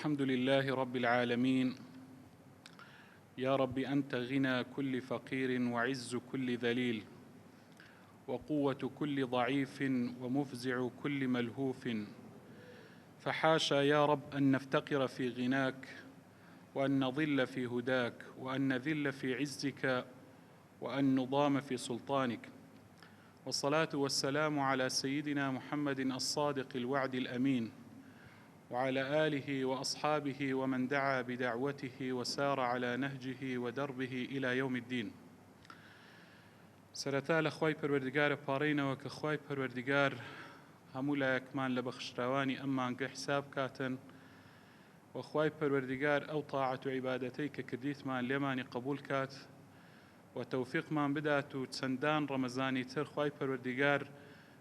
الحمد لله رب العالمين. يا رب أنت غنى كل فقير وعز كل ذليل وقوة كل ضعيف ومفزع كل ملهوف، فحاشا يا رب أن نفتقر في غناك وأن نضل في هداك وأن نذل في عزك وأن نضام في سلطانك. والصلاة والسلام على سيدنا محمد الصادق الوعد الأمين وعلى آله وأصحابه ومن دعا بدعوته وسار على نهجه ودربه إلى يوم الدين. سەرەتا لە خوای پەروەردگارە پاڕێنەوە کە خوای پەروەردگار هەموو لایەکمان لە بەخشراوانی ئەم مانگە حساب کاتن و خوای پەروەردگار ئەو تاعەت و عیبادەتەی کە کردیتمان لێمانی قبول کات و تەوفیقمان بدات و چەندان ڕەمەزانی تر خوای پەروەردگار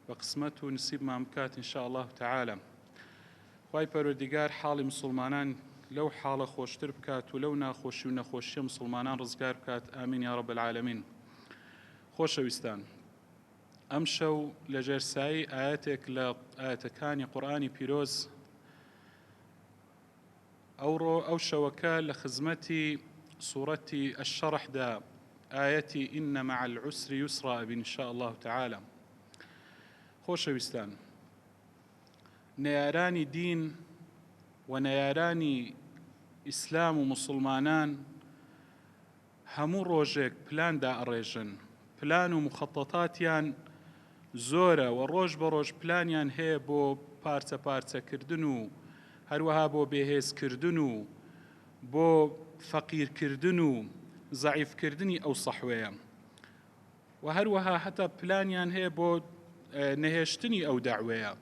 بە قسمەت و نسیبمان بکات ئینشاء الله تعالى. خوای پەروەردگار حاڵی مسلمانان لەو حاڵە خۆشتر بکات و لەو ناخۆشی و نەخۆشیە مسلمانان ڕزگار بکات. ئامین یا رب العالمین. خۆشەویستان، ئەم شەو لە ژێرسایی ئاەتێک لە ئاەتەکانی قورئانی پیرۆز ئەو شەوەکە لە خزمەتی سوورەتی الشەرحدا ئاەتی ئین مع العسر یسرا ئەبین ئینشاء الله تعالى. خۆشەویستان، نەیارانی دین و نەیارانی ئیسلام و مسلمانان هەموو ڕۆژێک پلاندا ئەڕێژن، پلان و مخەتەتاتیان زۆرە و ڕۆژ بە ڕۆژ پلانیان هەیە بۆ پارچە پارچەکردن و هەروەها بۆ بێهێزکردن و بۆ فەقیرکردن و زەعیفکردنی ئەو سەحوەیە و هەروەها هەتا پلانیان هەیە بۆ نەهێشتنی ئەو داعوەیە،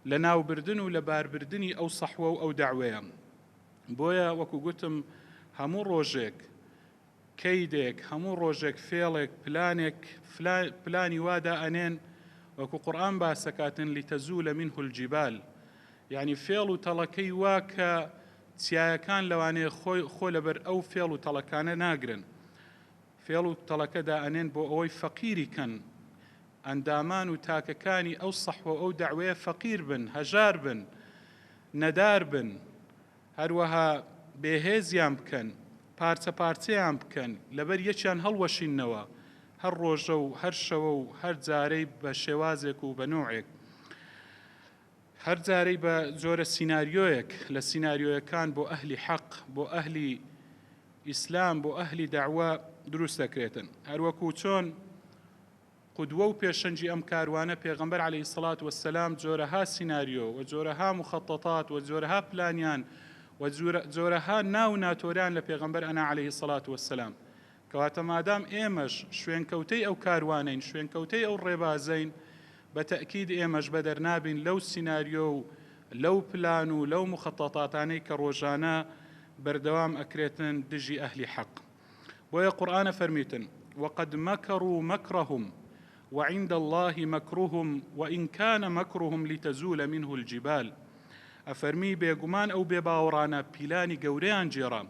لە ناوبردن و لە باربردنی ئەو سەحوە و ئەو داعوەیە. بۆیە وەکو گوتم هەموو ڕۆژێک کەیدێک، هەموو ڕۆژێک فێڵێک، پلانی وادا ئەنێن وەکو قورئان باسەکاتن لیتەزوولە منه الجبال، یعنی فێڵ و تەڵەکەی وا کە چیایەکان لەوانەیە خۆ لەبەر ئەو فێڵ و تەڵەکانە ناگرن. فێڵ و تەڵەکەدا ئەنێن بۆ ئەوەی فەقیری کەن، ئەندامان و تاکەکانی ئەو سەحوە ئەو داعوەیە فەقیر بن، هەژار بن، نەدار بن، هەروەها بێهێزیان بکەن، پارچە پارچەیان بکەن، لەبەر یەکیان هەڵوەشینەوە هەر ڕۆژە و هەر شەوە و هەر جارەی بە شێوازێک و بە نوعێک، هەر جارەی بە جۆرە سیناریۆیەک لە سیناریۆیەکان بۆ ئەهلی حەق، بۆ ئەهلی ئیسلام، بۆ ئەهلی داعوە دروست دەکرێتن. هەروەکو چۆن قودوە و پێشەنجی ئەم کاروانە پێغەمبەر عەلەیهی سەڵات وەسەلام جۆرەها سیناریۆ و جۆرەها مخەتەتات و جۆرەها پلانیان و جۆرەها ناو ناتۆریان لە پێغەمبەر ئەنا عەلەیهی سەڵات وەسەلام. کەواتە مادام ئێمەش شوێنکەوتەی ئەو کاروانین، شوێنکەوتەی ئەو ڕێبازەین، بە تەئکید ئێمەش بە دەرنابین لەو سیناریۆ و لەو پلان و لەو مخەتەتاتانەی کە ڕۆژانە بەردەوام ئەکرێتن دژی ئەهلی حەق. بۆیە قورئانە فەرمیتن وقد مكروا مكرهم وعند الله مكرهم وإن كان مكرهم لتزول منه الجبال. ئەفەرمی بێگومان ئەو بێباوەڕانە پیلانی گەورەیان جێڕا،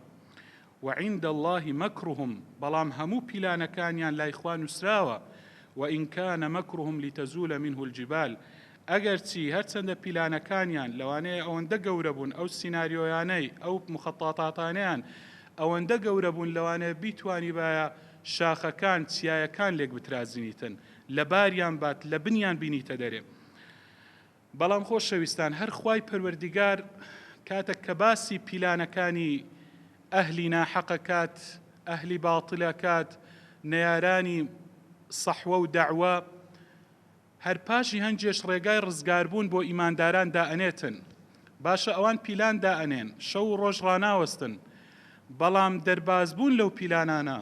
وعند الله مكرهم، بەڵام هەموو پیلانەکانیان لای خوا نووسراوە، وإن كان مكرهم لتزول منه الجبال، ئەگەر چی هەرچەندە پیلانەکانیان لەوانەیە ئەوەندە گەورە بوون، ئەو سیناریۆیانەی ئەو مخەتەتاتانیان ئەوەندە گەورە بوون لەوانەیە بیتوانی بایە شاخەکان چیایەکان لێک بترازینیتن، لە باریان بات، لە بنیان بینیتە دەرێ. بەڵام خۆشەویستان، هەر خوای پەروەردگار کاتێک کە باسی پیلانەکانی ئەهلی ناحەقە کات، ئەهلی باتڵە کات، نەیارانی سەحوە و داعوە، هەر پاشی هەنجێش ڕێگای ڕزگاربوون بۆ ئیمانداران دائەنێتن. باشە ئەوان پیلان دائەنێن، شەو و ڕۆژ ڕاناوەستن، بەڵام دەربازبوون لەو پیلانانە،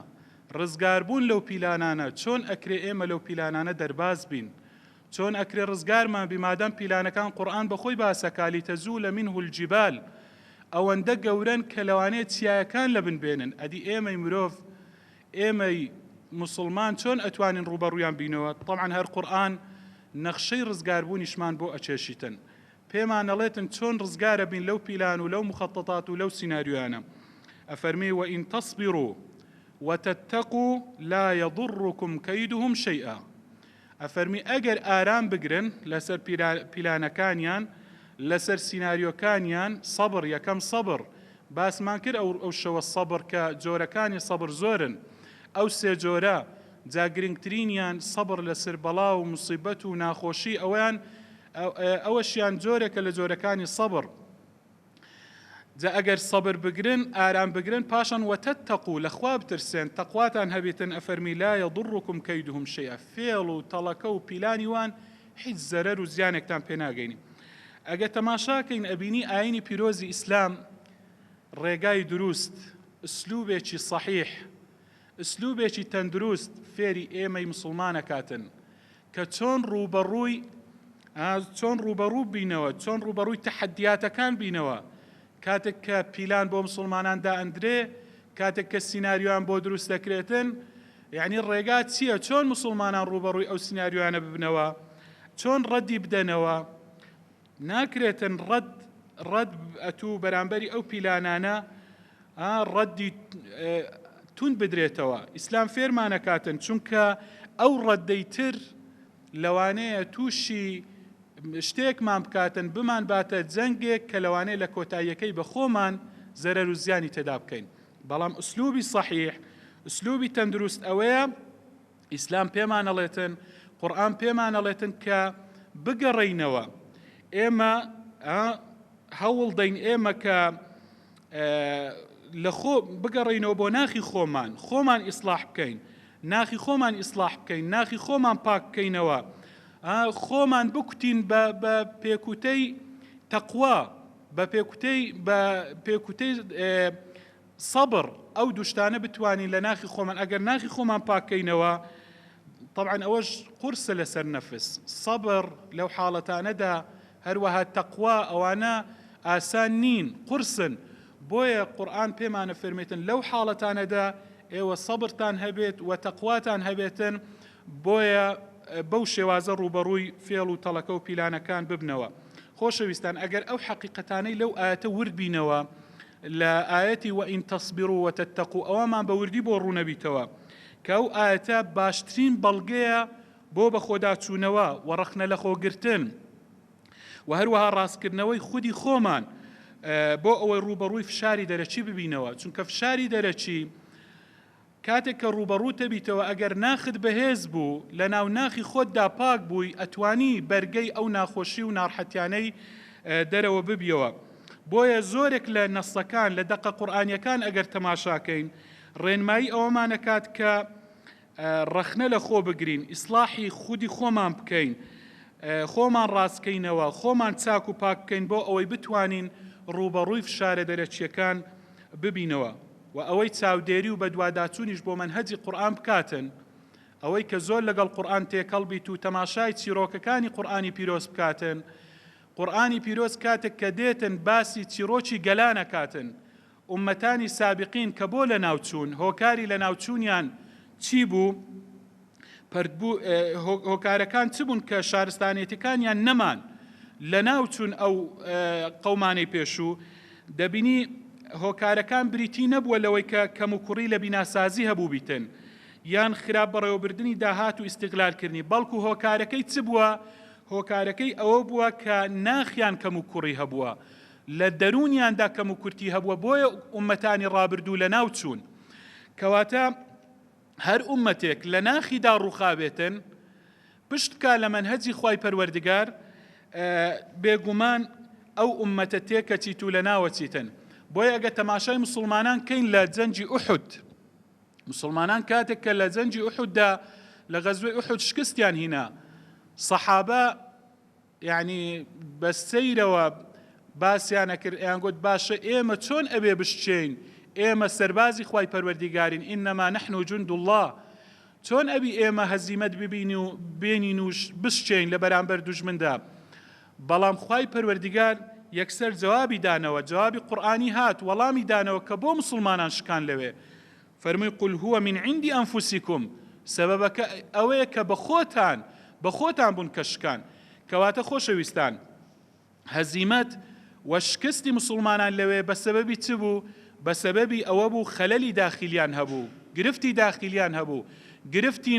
ڕزگاربوون لەو پیلانانە چۆن ئەکرێ ئێمە لەو پیلانانە دەرباز بین، چۆن ئەکرێ ڕزگارمان بیمادەم پیلانەکان قورئان بەخۆی باسەکا لیتەزوولە منه الجبال، ئەوەندە گەورەن کە لەوانەیە چیایەکان لە بنبێنن. ئەدی ئێمەی مرۆڤ، ئێمەی مسلمان چۆن ئەتوانین ڕوبەڕوویان بینەوە؟ طبعاً هەر قورئان نەخشەی ڕزگاربوونیشمان بۆ ئەچێشیتن، پێمان ئەڵێتن چۆن ڕزگارە بین لەو پیلان و لەو مخەتەتات و لەو سیناریۆیانە. ئەفەرمی وئین تەصبروا وتتقوا لا يضركم كيدهم شيئا. ئەفەرمی ئەگەر ئارام بگرن لەسەر پیلانەکانیان، لەسەر سیناریۆکانیان، سەبر، یەکەم سەبر، باسمان کرد ئەو شەوە سەبر کە جۆرەکانی سەبر زۆرن ئەو سێ جۆرە جا گرنگترینیان سەبر لەسەر بەڵا و موسیبەت و ناخۆشی ئەوەشیان جۆرێکە لە جۆرەکانی سەبر جا ئەگەر سەبر بگرن ئارام بگرن پاشان وەتەتەقوا لەخوا بترسێن تەقواتان هەبێتن ئەفەرمی لا یەضڕکم کەیدهم شەیئا فێڵ و تەڵەکە و پیلانی وان هیچ زەرەر و زیانێکتان پێ ناگەینی ئەگە تەماشاکەین ئەبینی ئاینی پیرۆزی ئیسلام ڕێگای دروست ئسلوبێکی صەحیح ئسلوبێکی تەندروست فێری ئێمەی مسلمانەکاتن کە چۆن ڕوبەڕوو بینەوە چۆن ڕوبەڕووی تەحەدیاتەکان بینەوە کاتێک کە پیلان بۆ مسلمانان دائەندرێ کاتێک کە سیناریۆیان بۆ دروست دەکرێتن یعنی ڕێگا چییە چۆن مسلمانان ڕوبەڕووی ئەو سیناریۆیانە ببنەوە چۆن ڕەدی بدەنەوە ناکرێتن ڕەد ئەتوو بەرامبەری ئەو پیلانانە ڕەدی تون بدرێتەوە ئیسلام فێرمانەکاتن چونکە ئەو ڕەدەی تر لەوانەیە تووشی شتێکمان بکاتن بمان باتە جەنگێک کە لەوانەیە لە کۆتاییەکەی بە خۆمان زەرەر و زیانی تێدا بکەین بەڵام ئوسلوبی صەحیح ئوسلوبی تەندروست ئەوەیە ئیسلام پێمانەڵێتن قورئان پێمانەڵێتن کە بگەڕێینەوە ئێمە هەوڵ دەین ئێمە کە بگەڕێینەوە بۆ ناخی خۆمان ئیسلاح بکەین ناخی خۆمان ئیسلاح بکەین ناخی خۆمان پاک بکەینەوە خۆمان بکوتین بە پێکوتەی تەقوا بە پێکوتەی سەبر ئەو دوشتانە بتوانین لە ناخی خۆمان ئەگەر ناخی خۆمان پاکەینەوە طبعا ئەوەش قورسە لەسەر نەفس سەبر لەو حاڵەتانەدا هەروەها تەقوا ئەوانە ئاسان نین قورسن بۆیە قورئان پێمانە فەرمێتن لەو حاڵەتانەدا ئێوە سەبرتان هەبێت و تەقواتان هەبێتن بۆیە بەو شێوازە ڕوبەڕووی فێڵ و تەڵەکە و پیلانەکان ببنەوە خۆشەویستان ئەگەر ئەو حەقیقەتانەی لەو ئاەتە وردبینەوە لە ئاەتی وئین تەصبروا وتتقوا ئەوەمان بە وردی بۆ ڕوونەبیتەوە کە ئەو ئاەتە باشترین بەڵگەیە بۆ بە خۆداچوونەوە و ڕەخنە لە خۆگرتن و هەروەها ڕاستکردنەوەی خودی خۆمان بۆ ئەوەی ڕوبەڕووی فشاری دەرەچی ببینەوە چونکە فشاری دەرەچی کاتێک کە ڕوبەڕوو تەبیتەوە ئەگەر ناخت بەهێز بوو لە ناو ناخی خۆتدا پاک بووی ئەتوانی بەرگەی ئەو ناخۆشی و ناڕحەتیانەی دەرەوە ببیەوە بۆیە زۆرێک لە نەسەکان لە دەقە قورئانیەکان ئەگەر تەماشاکەین ڕێنمایی ئەوەمانەکات کە ڕەخنە لە خۆ بگرین ئیسلاحی خودی خۆمان بکەین خۆمان ڕاستکەینەوە خۆمان چاک و پاک بکەین بۆ ئەوەی بتوانین ڕوبەڕووی فشارە دەرەچیەکان ببینەوە و ئەوەی چاودێری و بەدواداچوونیش بۆ منهەجی قورئان بکاتن ئەوەی کە زۆر لەگەڵ قورئان تێکەڵ بیت و تەماشای چیرۆکەکانی قورئانی پیرۆز بکاتن قورئانی پیرۆز کاتێک کە دێتن باسی چیرۆکی گەلانەکاتن ئومەتانی سابقین کە بۆ لە ناوچوون هۆکاری لە ناوچوونیان چی بوو هۆکارەکان چ بوون کە شارستانیەتەکانیان نەمان لە ناوچوون ئەو قەومانەی پێشوو دەبینی هۆکارەکان بریتی نەبووە لەوەی کە کەم و کوڕی لە بیناسازی هەبوو بیتن یان خراپ بەڕێوەبردننی داهات و ئیستیغلالکردنی بەڵکو هۆکارەکەی چ بووە هۆکارەکەی ئەوە بووە کە ناخیان کەم و کوڕی هەبووە لە دەرونیاندا کەم و کورتی هەبووە بۆیە ئومەتانی ڕابردوو لە ناوچوون کەواتە هەر ئومەتێک لە ناخیدا ڕووخابێتن پشت بکە لە منهەجی خوای پەروەردگار بێگومان ئەو ئومەتە تێکە چیت و لە ناوە چیتن بۆیە ئەگە تەماشای مسلمانان کەین لە جەنجی ئوحود مسلمانان کاتێک کە لە جەنجی ئوحوددا لە غەزوەی ئوحود شکستیان هینا سەحابە یعنی بە سەیرەوە باسییانە کرد ئەیان گوت باشە ئێمە چۆن ئەبێ بشچین ئێمە سەربازی خوای پەروەردیگارین ئینەما نەحن جوند الله چۆن ئەبی ئێمە هەزیمەت ببینی و بێنین و بشچین لە بەرامبەر دوژمندا بەڵام خوای پەروەردیگار یەکسەر جوابی دانەوە جوابی قورئانی هات وەڵامی دانەوە کە بۆ مسلمانان شکان لەوێ فەرمووی قل هو من عندی ئەنفوسیکم سەبەبەکە ئەوەیە کە بە خۆتان بوون کە شکان کەواتە خۆشەویستان هەزیمەت و شکستی مسلمانان لەوێ بە سەبەبی چ بوو بە سەبەبی ئەوە بوو خەلەلی داخلیان هەبوو گرفتی داخلیان هەبوو گرفتی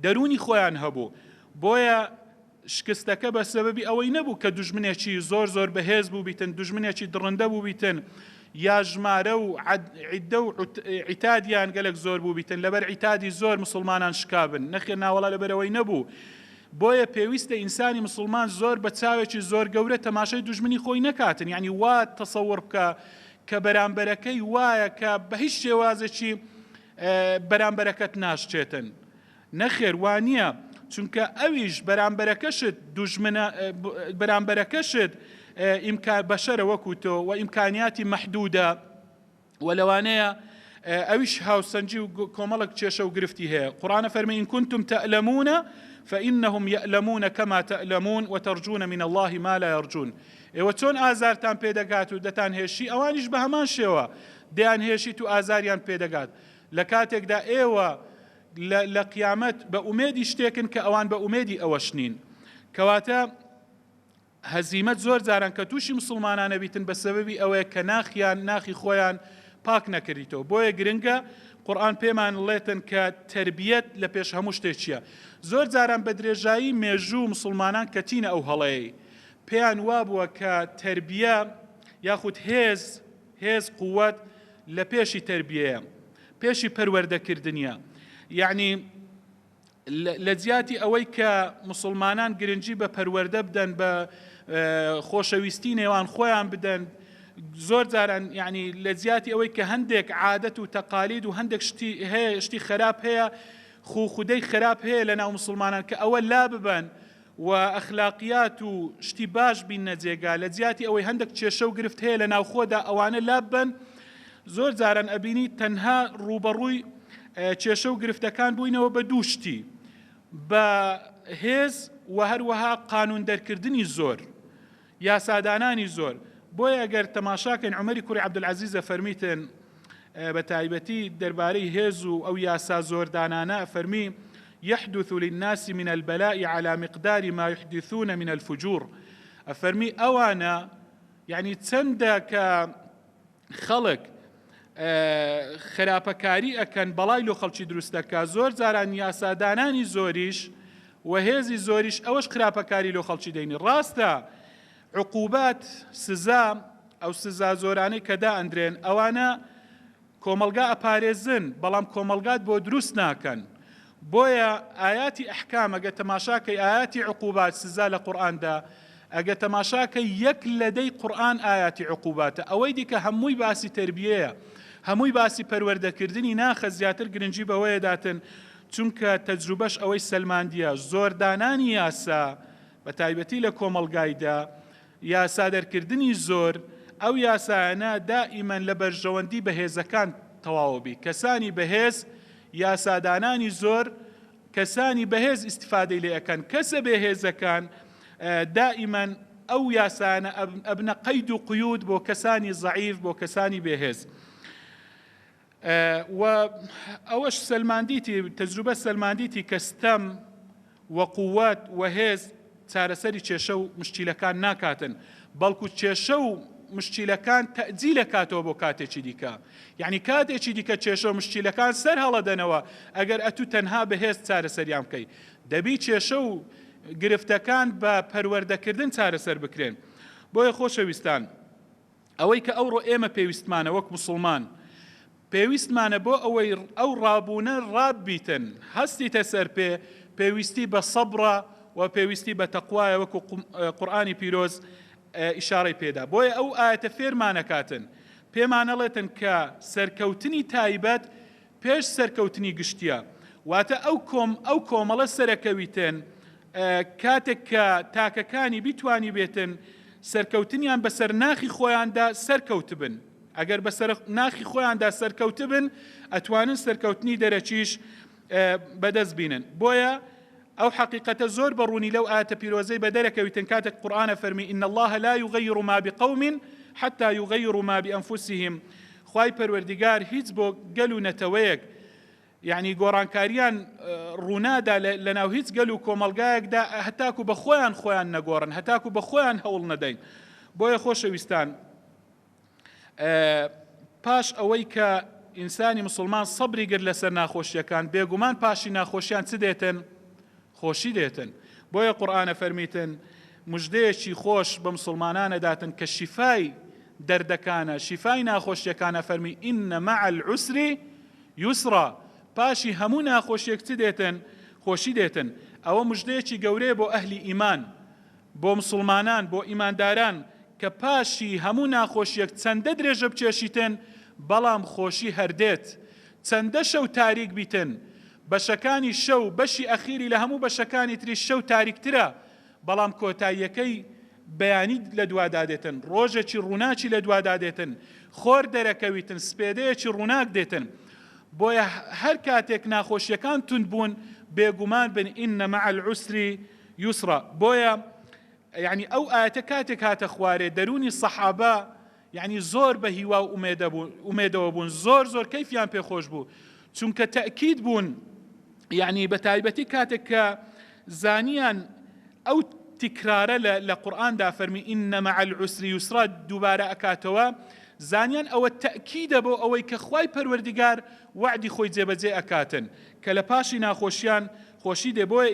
دەرونی خۆیان هەبوو بۆیە شکستەکە بە سەبەبی ئەوەی نەبوو کە دوژمنێکی زۆر بەهێز بوو بیتن، دوژمنێکی دڕندە بوو بیتن، یا ژمارە و عیددە و عیتادیان گەلێک زۆر بوو بیتن، لەبەر عیتادی زۆر مسلمانان شکابن، نەخێر ناوەڵا لەبەرەوەی نەبوو. بۆیە پێویستە ئینسانی مسلمان زۆر بە چاوێکی زۆر گەورە تەماشای دوژمنی خۆی نەکاتن، یعنی وا تەسەوڕ بکە کە بەرامبەرەکەی وایە کە بە هیچ شێوازێکی بەرامبەرەکەت ناشچێتن. نەخێر وانە، چونکە ئەویش بەرامبەرەکەشت بەشەرە وەکو تۆ و ئیمکانیاتی مەحدودە و لەوانەیە ئەویش هاوسەنجی و کۆمەڵک کێشە و گرفتی هەیە. قورئان فەرمی ئین کنتم تەئلەمونە فإنهم يألمون كما تألمون وترجون من الله ما لا يرجون. ئێوە چۆن ئازارتان پێدەگات و دەتان هێشی، ئەوانیش بە هەمان شێوە دەیان هێشیت و ئازاریان پێدەگات. لە کاتێکدا ئێوە لە قیامەت بە ئومێدی شتێکن کە ئەوان بە ئومێدی ئەوەش نین. کەواتە هەزیمەت زۆر جاران کە تووشی مسلمانانە بیتن بە سەبەبی ئەوەیە کە ناخی خۆیان پاک نەکردیتەوە. بۆیە گرنگە قورئان پێمان لێتن کە تربیەت لە پێش هەموو شتێکیە. زۆر جاران بە درێژایی مێژوو مسلمانان کەتینە ئەو هەڵەیە، پێیان وابووە کە تربیە یاخود هێز قووەت لە پێشی تربیەیە، پێشی پەروەردەکردنیە. یعنی لە جیاتی ئەوەی کە مسلمانان گرنگی بە پەروەردە بدەن، بە خۆشەویستی نێوان خۆیان بدەن، زۆر جاران یعنی لە جیاتی ئەوەی کە هەندێک عادەت و تەقالید و هەندێک شتی خراپ هەیە، خودەی خراپ هەیە لە ناو مسلمانان کە ئەوە لا ببەن و ئەخلاقیات و شتی باش بین نەجێگا، لە جیاتی ئەوەی هەندێک کێشە و گرفت هەیە لە ناو خۆدا ئەوانە لا ببەن، زۆر جاران ئەبینی تەنها ڕوبەڕووی کێشە و گرفتەکان بووینەوە بە دوو شتی، بە هێز و هەروەها قانون دەرکردنی زۆر، یاسادانانی زۆر. بۆیە ئەگەر تەماشاکەین عومەری کوڕی عەبدولعەزیزە فەرمیتن بە تایبەتی دەربارەی هێز و ئەو یاسا زۆردانانە فەرمی يحدث للناس من البلاء على مقدار ما يحدثون من الفجور. ئەفەرمی ئەوانە یعنی چەندە کە خەڵک خراپەکاری ئەکەن بەڵای لۆ خەڵکی دروستەکە، زۆر جاران یاسادانانی زۆریش و هێزی زۆریش ئەوەش خراپەکاری لۆ خەڵکی دەینی. ڕاستە عقوبات سزا، ئەو سزا زۆرانەی کە دائەندرێن ئەوانە کۆمەلگا ئەپارێزن، بەڵام کۆمەلگات بۆ دروست ناکەن. بۆیە ئاياتی ئەحکام ئەگە تەماشاکەی ئاياتی عقوبات سزا لە قورئاندا، ئەگە تەماشاکەی یەک لەدەی قورئان ئاياتی عقوباتە، ئەوەی دیکە هەمووی باسی تربیەیە، هەمووی باسی پەروەردەکردنی ناخە، زیاتر گرنگی بەوەیە داتن چونکە تەجروبەش ئەوەی سەلماندیە. زۆردانانی یاسا بە تایبەتی لە کۆمەلگایدا یاسا دەرکردنی زۆر، ئەو یاسایانە دائیمەن لە بەرژەوەندی بەهێزەکان تەواوبی. کەسانی بەهێز، یاسادانانی زۆر کەسانی بەهێز ئیستیفادەی لێ ئەەکەن، کەسە بەهێزەکان دائیمەن ئەو یاسانە ئەبنە قەید و قیود بۆ کەسانی ضعیف، بۆ کەسانی بێهێز. و ئەوەش سەلماندیتی تەجروبە سەلماندیتی کەستەم و قووەت و هێز چارەسەری کێشە و مشکیلەکان ناکاتن، بەڵکو کێشە و مشکیلەکان تەجیل کاتەوە بۆ کاتێکی دیکە. یعنی کاتێکی دیکە کێشە و مشکیلەکان سەر هەڵەدەنەوە ئەگەر ئەتوو تەنها بەهێز چارەسەریان بکەی. دەبی کێشە و گرفتەکان بە پەروەردەکردن چارەسەر بکرێن. بۆیە خۆشەویستان، ئەوەی کە ئەوڕۆ ئێمە پێویستمانە وەک مسلمان، پێویستمانە بۆ ئەوەی ئەو ڕابوونە ڕاببیتن، هەستیتە سەر پێویستی بە سەبڕە و پێویستی بە تەقوایە وەکو قورئانی پیرۆز ئیشارەی پێدا. بۆیە ئەو ئاەتە فێرمانەکاتن، پێمانەڵێتن کە سەرکەوتنی تایبەت پێش سەرکەوتنی گشتیە، واتە ئەو کۆمەڵە سەرەکەویتن کاتێک کە تاکەکانی بیتوانی بێتن سەرکەوتنیان بەسەر ناخی خۆیاندا سەرکەوت بن. ئەگەر بەسەر ناخی خۆیاندا سەرکەوت بن ئەتوانن سەرکەوتنی دەرەچیش بەدەست بینن. بۆیە ئەو حقیقەتە زۆر بەڕوونی لەو ئاەتە پیرۆزەی بە دەرەکەویتن کاتێک قورئانە فەرمی ئین الله لا یغەیر ما بقوم حتى یغەیروا ما بأنفسهم. خوای پەروەردیگار هیچ بۆ گەل و نەتەوەیەک یعنی گۆڕانکاریان ڕوونادا لە ناو هیچ گەل و کۆمەلگایەکدا هەتاکو بە خۆیان نەگۆڕن، هەتاکو بە خۆیان هەوڵ نەدەین. بۆیە خۆشەویستان، پاش ئەوەی کە ئینسانی مسلمان سەبری گرت لەسەر ناخۆشیەکان، بێگومان پاشی ناخۆشیان چ دێتن؟ خۆشی دێتن. بۆیە قورئانە فەرمیتن مژدەیەکی خۆش بە مسلمانانە داتن کە شیفای دەردەکانە شیفای ناخۆشیەکانە فەرمی ئینە مع العسر یوسرا پاشی هەموو ناخۆشیەک چ دێتن خۆشی دێتن ئەوە مژدەیەکی گەورەیە بۆ ئەهلی ئیمان بۆ مسلمانان بۆ ئیمانداران کە پاشی هەموو ناخۆشیەک چەندە درێژە بچێشیتن بەڵام خۆشی هەردێت چەندە شەو تاریک بیتن بەشەکانی شەو بەشی ئەخیری لە هەموو بەشەکانی تری شەو تاریکترە بەڵام کۆتاییەکەی بەیانی لە دوادادێتن ڕۆژێکی ڕووناکی لە دوادادێتن خۆر دەرەکەویتن سپێدەیەکی ڕووناک دێتن بۆیە هەر کاتێک ناخۆشیەکان تند بوون بێگومان بن ئینە مع العسر یوسرا بۆیە یعنی ئەو ئاەتە کاتێک هاتە خوارێ دەرونی سەحابە یعنی زۆر بە هیوا و ئومێدەوە بوون زۆر کەیفیان پێخۆش بوو چونکە تەئکید بوون یعنی بە تایبەتی کاتێک کە زانیان ئەو تکرارە لە قورئاندا فەرمی ئینە مع العسر یوسرا دووبارە ئەکاتەوە زانیان ئەوە تەئکیدە بۆ ئەوەی کە خوای پەروەردیگار وعدی خۆی جێبەجێ ئەکاتن کە لە پاشی ناخۆشیان خۆشی دێ بۆیە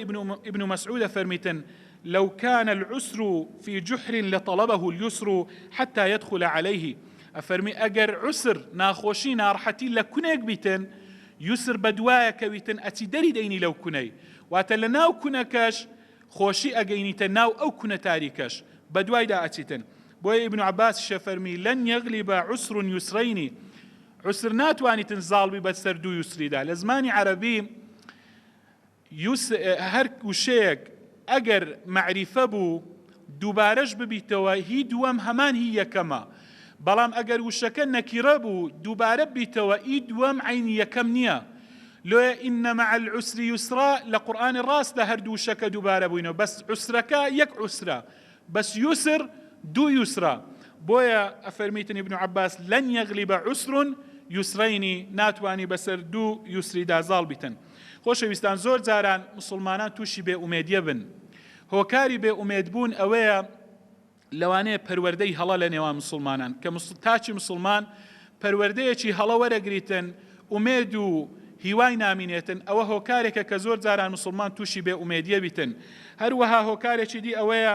ابن مسعود فەرمیتن لو كان العسر في جحر لطلبه اليسر حتى يدخل عليه أفرمي أجر عسر ناخوشي نارحتي لكنيك بيتن يسر بدوايا كويتن أتي دري ديني لو كني واتلناو كنكاش خوشي أجيني تناو أو كنا تاريكاش بدواي دا أتيتن بوي ابن عباس شفرمي لن يغلب عسر يسرين عسر ناتواني تنزال بي بسردو يسري دا لزماني عربي هر وشيك ئەگەر معریفە بوو دووبارەش ببیتەوە هی دووەم هەمان هی یەکەمە بەڵام ئەگەر وشەکە نەکیرە بوو دووبارە ببیتەوە ئی دووەم عینی یەکەم نییە لۆیە ئینە مع العسر یوسرا لە قورئانی ڕاست لە هەردوو وشەکە دووبارە بووینەوە بەس عوسرەکە یەک عوسرە بەس یوسر دوو یوسرا بۆیە ئەفەرمیتن ابن عباس لەن یەغلیبە عوسر یوسرەینی ناتوانی بەسەر دوو یوسری دازاڵ بیتن خۆشەویستان زۆر جاران مسلمانان تووشی بێ ئومێدیە بن هۆکاری بێ ئومێدبوون ئەوەیە لەوانەیە پەروەردەی هەڵە لە نێوان مسلمانان کە تاچی مسلمان پەروەردەیەکی هەڵە وەرەگریتن ئومێد و هیوای نامینێتن ئەوە هۆکارێکە کە زۆر جاران مسلمان تووشی بێ ئومێدیە بیتن هەروەها هۆکارێکی دی ئەوەیە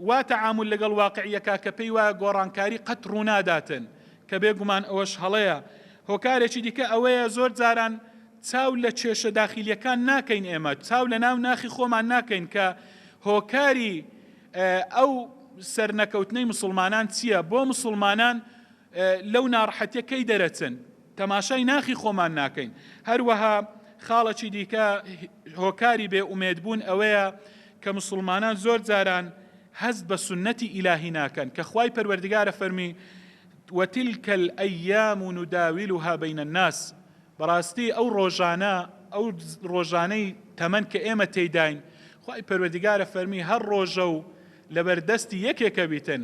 وا تەعامل لەگەڵ واقعیەکە کە پێی وایە گۆڕانکاری قەت ڕووناداتن کە بێگومان ئەوەش هەڵەیە هۆکارێکی دیکە ئەوەیە زۆر جاران چاو لە کێشە داخلیەکان ناکەین ئێمە چاو لە ناو ناخی خۆمان ناکەین کە هۆکاری ئەو سەرنەکەوتنەی مسلمانان چییە بۆ مسلمانان لەو ناڕەحەتیەکەی دەرەچن تەماشای ناخی خۆمان ناکەین هەروەها خاڵەکی دیکە هۆکاری بێ ئومێدبوون ئەوەیە کە مسلمانان زۆر جاران هەست بە سنەتی ئیلاهی ناکەن کە خوای پەروەردگارە فەرمی وتلك الأيام نداولها بين الناس بەڕاستی ئەو ڕۆژانەی تەمەن کە ئێمە تێیداین خوای پەروەردگارە فەرمی هەر ڕۆژە و لەبەردەستی یەکێکە بیتن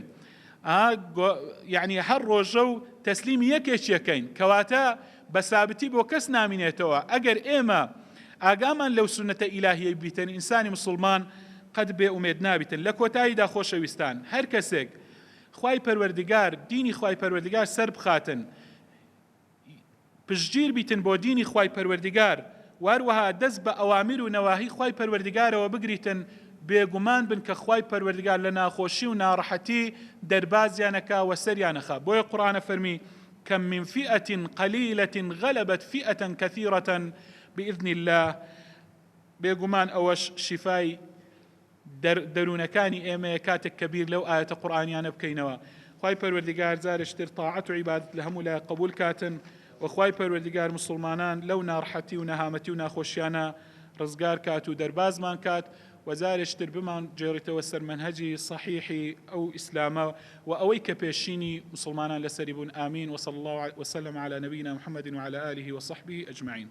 یعنی هەر ڕۆژە و تەسلیمی یەکێکیەکەین کەواتە بەسابتی بۆ کەس نامینێتەوە ئەگەر ئێمە ئاگامان لەو سنەتە ئیلاهیەی بیتن ئینسانی مسلمان قەت بێ ئومێد نابیتن لە کۆتاییدا خۆشەویستان هەر کەسێک خوای پەروەردگار دینی خوای پەروەردگار سەر بخاتن پشتگیر بیتن بۆ دینی خوای پەروەردگار واروەها دەست بە ئەوامر و نەواهی خوای پەروەردگارەوە بگریتن بێگومان بن کە خوای پەروەردگار لە ناخۆشی و ناڕەحەتی دەربازیانەکە و سەریانەخا بۆیە قورئانە فەرمی كم من فئة قليلة غلبت فئة كثيرة بإذن الله بێگومان ئەوەش شیفای دەروونەکانی ئێمە کاتێک کەبیر لەو ئاەتە قورئانیانە بکەینەوە خوای پەروەردگار جارشتر تاعەت و عیبادەت لە هەموو لای قبول کاتن وخوای پەروەردگار مسلمانان لەو ناڕەحەتی و نەهامەتی و ناخۆشیانە ڕزگار کات و دەربازمان کات وەزارشتر بمان جێڕیتەوە سەر مەنهەجی صحیحی ئەو ئیسلامە و ئەوەی کە پێشینی مسلمانان لەسەری بوون ئامین وصلى الله وسلم على نبينا محمد وعلى آله وصحبه أجمعين